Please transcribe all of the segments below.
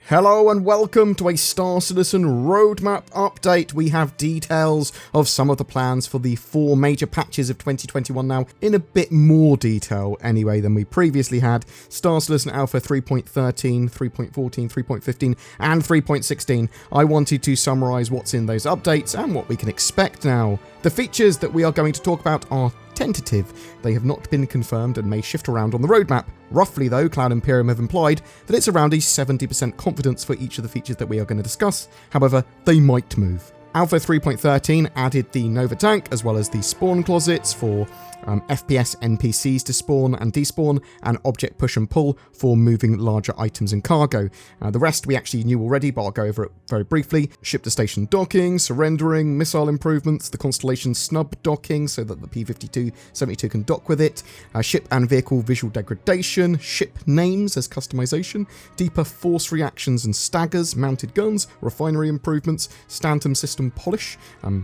Hello and welcome to a Star Citizen roadmap update. We have details of some of the plans for the 4 major patches of 2021 now, in a bit more detail anyway than we previously had. Star Citizen Alpha 3.13, 3.14, 3.15 and 3.16. I wanted to summarise what's in those updates and what we can expect now. The features that we are going to talk about are tentative. They have not been confirmed and may shift around on the roadmap. Roughly though, Cloud Imperium have implied that it's around a 70% confidence for each of the features that we are going to discuss. However, they might move. Alpha 3.13 added the Nova tank as well as the spawn closets for FPS NPCs to spawn and despawn, and object push and pull for moving larger items and cargo. The rest we actually knew already, but I'll go over it very briefly. Ship-to-station docking, surrendering, missile improvements, the Constellation snub docking so that the P-52-72 can dock with it, ship and vehicle visual degradation, ship names as customization, deeper force reactions and staggers, mounted guns, refinery improvements, Stanton system polish,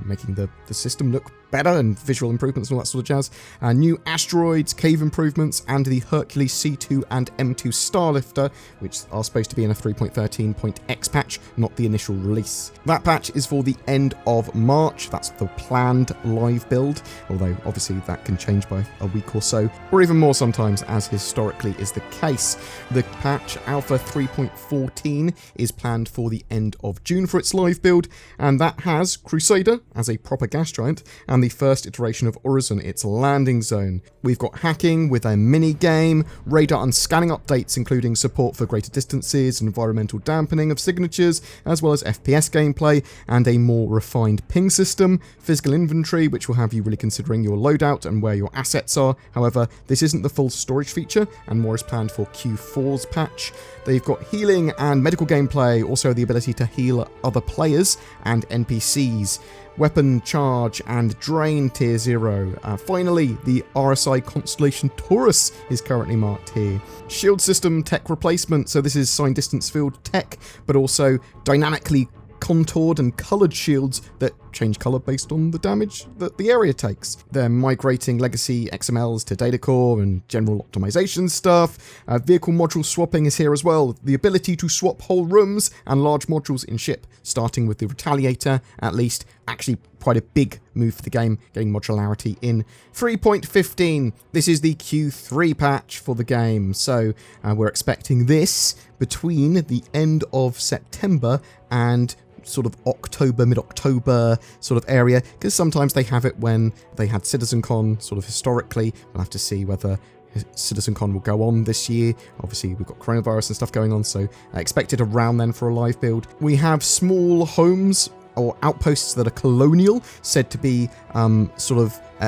making the system look better, and visual improvements and all that sort of jazz. New asteroids, cave improvements, and the Hercules C2 and M2 Starlifter, which are supposed to be in a 3.13.x patch, not the initial release. That patch is for the end of March. That's the planned live build, although obviously that can change by a week or so, or even more sometimes, as historically is the case. The patch Alpha 3.14 is planned for the end of June for its live build, and that has Crusader as a proper gas giant, and the first iteration of Horizon, its landing zone. We've got hacking with a mini-game, radar and scanning updates including support for greater distances, environmental dampening of signatures, as well as FPS gameplay, and a more refined ping system, physical inventory, which will have you really considering your loadout and where your assets are. However, this isn't the full storage feature, and more is planned for Q4's patch. They've got healing and medical gameplay, also the ability to heal other players and NPCs. Weapon charge and drain tier 0. Finally, the RSI Constellation Taurus is currently marked here. Shield system tech replacement, so this is sign distance field tech, but also dynamically contoured and coloured shields that change colour based on the damage that the area takes. They're migrating legacy XMLs to data core and general optimization stuff. Vehicle module swapping is here as well. The ability to swap whole rooms and large modules in ship, starting with the Retaliator at least. Actually quite a big move for the game, getting modularity in. 3.15, this is the Q3 patch for the game, so we're expecting this between the end of September and sort of October, mid-October sort of area, because sometimes they have it when they had CitizenCon sort of historically. We'll have to see whether CitizenCon will go on this year. Obviously we've got coronavirus and stuff going on, so expected around then for a live build. We have small homes or outposts that are colonial, said to be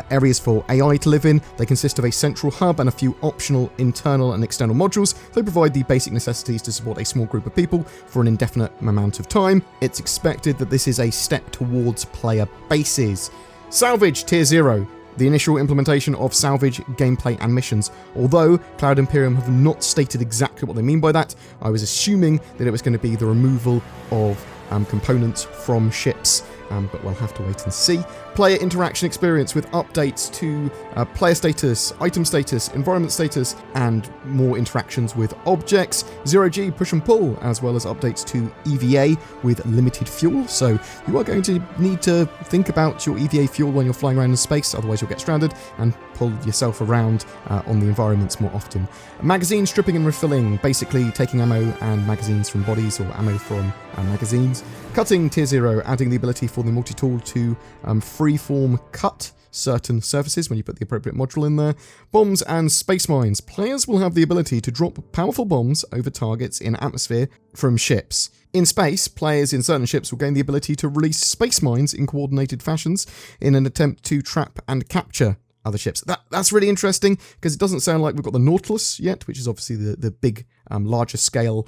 areas for AI to live in. They consist of a central hub and a few optional internal and external modules. They provide the basic necessities to support a small group of people for an indefinite amount of time. It's expected that this is a step towards player bases. Salvage Tier 0. The initial implementation of Salvage gameplay and missions. Although Cloud Imperium have not stated exactly what they mean by that, I was assuming that it was going to be the removal of components from ships, but we'll have to wait and see. Player interaction experience with updates to player status, item status, environment status, and more interactions with objects. 0G push and pull, as well as updates to EVA with limited fuel. So you are going to need to think about your EVA fuel when you're flying around in space, otherwise you'll get stranded, and pull yourself around on the environments more often. Magazine stripping and refilling, basically taking ammo and magazines from bodies or ammo from magazines. Cutting Tier 0, adding the ability for the multi-tool to freeform cut certain surfaces when you put the appropriate module in there. Bombs and space mines. Players will have the ability to drop powerful bombs over targets in atmosphere from ships. In space, players in certain ships will gain the ability to release space mines in coordinated fashions in an attempt to trap and capture other ships. That's really interesting, because it doesn't sound like we've got the Nautilus yet, which is obviously the big, larger scale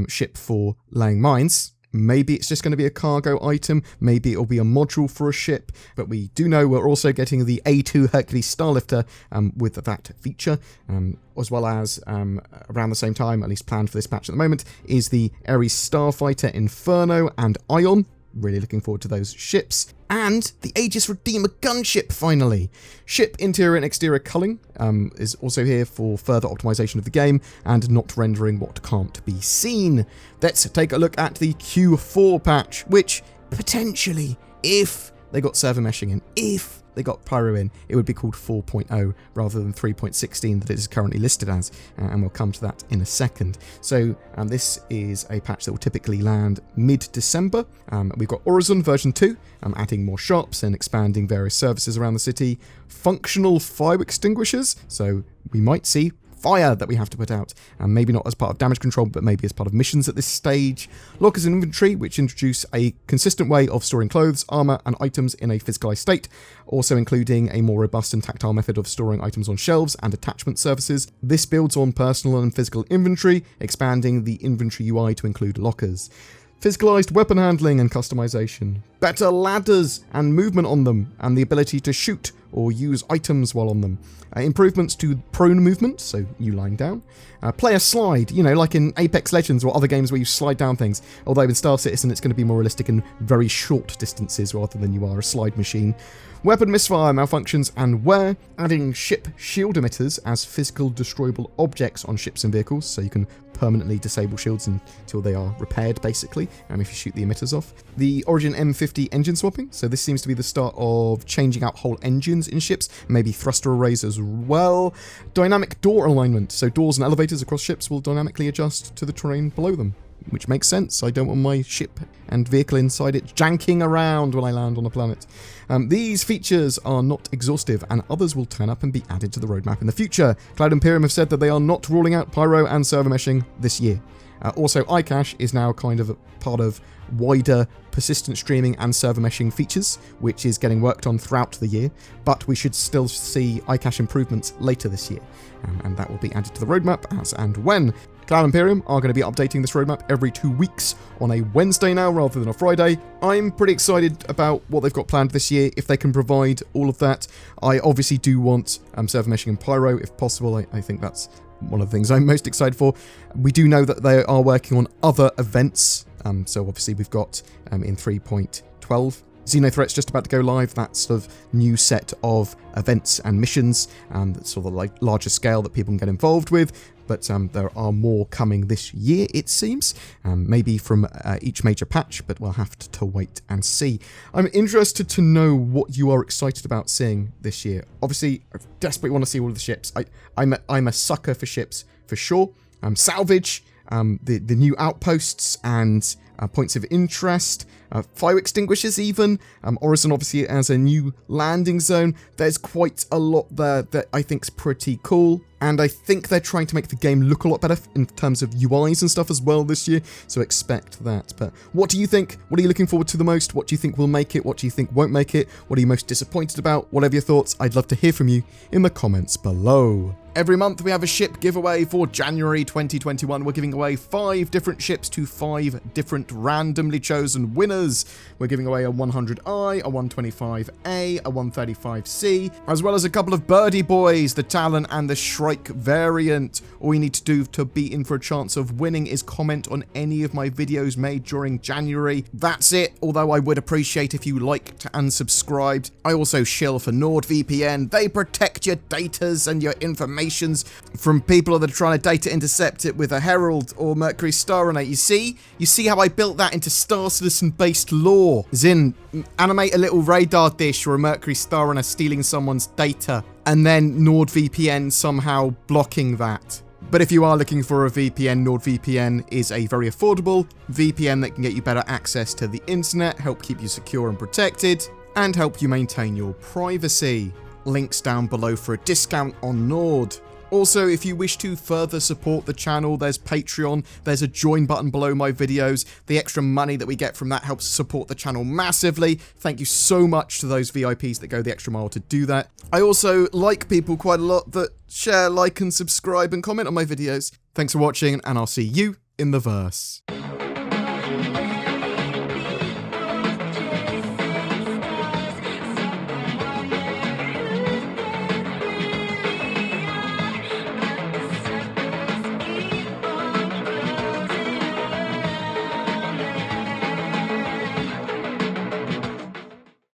ship for laying mines. Maybe it's just going to be a cargo item, maybe it'll be a module for a ship, but we do know we're also getting the A2 Hercules Starlifter with that feature, as well as around the same time, at least planned for this patch at the moment, is the Ares Starfighter Inferno and Ion. Really looking forward to those ships. and the Aegis Redeemer gunship finally. Ship interior and exterior culling is also here for further optimization of the game and not rendering what can't be seen. Let's take a look at the Q4 patch, which potentially, if they got server meshing in, if they got Pyro in, it would be called 4.0 rather than 3.16 that it is currently listed as, and we'll come to that in a second. So this is a patch that will typically land mid-December. We've got Horizon version 2, adding more shops and expanding various services around the city. Functional fire extinguishers, so we might see fire that we have to put out, and maybe not as part of damage control, but maybe as part of missions at this stage. Lockers and inventory, which introduce a consistent way of storing clothes, armor, and items in a physicalized state, also including a more robust and tactile method of storing items on shelves and attachment services. This builds on personal and physical inventory, expanding the inventory UI to include lockers. Physicalized weapon handling and customization, better ladders and movement on them, and the ability to shoot or use items while on them. Improvements to prone movement, so you lying down. Player slide, you know, like in Apex Legends or other games where you slide down things, although in Star Citizen it's going to be more realistic in very short distances rather than you are a slide machine. Weapon misfire, malfunctions, and wear, adding ship shield emitters as physical destroyable objects on ships and vehicles, so you can permanently disable shields until they are repaired, basically, if you shoot the emitters off. The Origin M50 engine swapping, so this seems to be the start of changing out whole engines in ships, maybe thruster arrays as well. Dynamic door alignment, so doors and elevators across ships will dynamically adjust to the terrain below them, which makes sense. I don't want my ship and vehicle inside it janking around when I land on a planet. These features are not exhaustive, and others will turn up and be added to the roadmap in the future. Cloud Imperium have said that they are not ruling out Pyro and server meshing this year. Also, iCache is now kind of a part of wider persistent streaming and server meshing features, which is getting worked on throughout the year, but we should still see iCache improvements later this year, and that will be added to the roadmap as and when. Cloud Imperium are going to be updating this roadmap every 2 weeks on a Wednesday now rather than a Friday. I'm pretty excited about what they've got planned this year, if they can provide all of that. I obviously do want server meshing and Pyro if possible. I think that's one of the things I'm most excited for. We do know that they are working on other events, so obviously we've got in 3.12 Xenothreat's just about to go live. That sort of new set of events and missions, that's sort of like larger scale that people can get involved with. But there are more coming this year, it seems. Maybe from each major patch, but we'll have to wait and see. I'm interested to know what you are excited about seeing this year. Obviously, I desperately want to see all of the ships. I'm a sucker for ships, for sure. Salvage, the new outposts and points of interest, fire extinguishers even, Horizon obviously as a new landing zone. There's quite a lot there that I think's pretty cool, and I think they're trying to make the game look a lot better in terms of UIs and stuff as well this year, so expect that. But what do you think? What are you looking forward to the most? What do you think will make it? What do you think won't make it? What are you most disappointed about? Whatever your thoughts, I'd love to hear from you in the comments below. Every month we have a ship giveaway. For January 2021, we're giving away 5 different ships to 5 different randomly chosen winners. We're giving away a 100i, a 125a, a 135c, as well as a couple of birdie boys, the Talon and the Shrike variant. All you need to do to be in for a chance of winning is comment on any of my videos made during January. That's it, although I would appreciate if you liked and subscribed. I also shill for NordVPN. They protect your datas and your information from people that are trying to data intercept it with a Herald or Mercury Starinator. You see how I built that into Star Citizen based lore? Zin, animate a little radar dish or a Mercury Starinator stealing someone's data, and then NordVPN somehow blocking that. But if you are looking for a VPN, NordVPN is a very affordable VPN that can get you better access to the internet, help keep you secure and protected, and help you maintain your privacy. Links down below for a discount on Nord. Also, if you wish to further support the channel, there's Patreon, there's a join button below my videos. The extra money that we get from that helps support the channel massively. Thank you so much to those VIPs that go the extra mile to do that. I also like people quite a lot that share, like, and subscribe and comment on my videos. Thanks for watching, and I'll see you in the verse.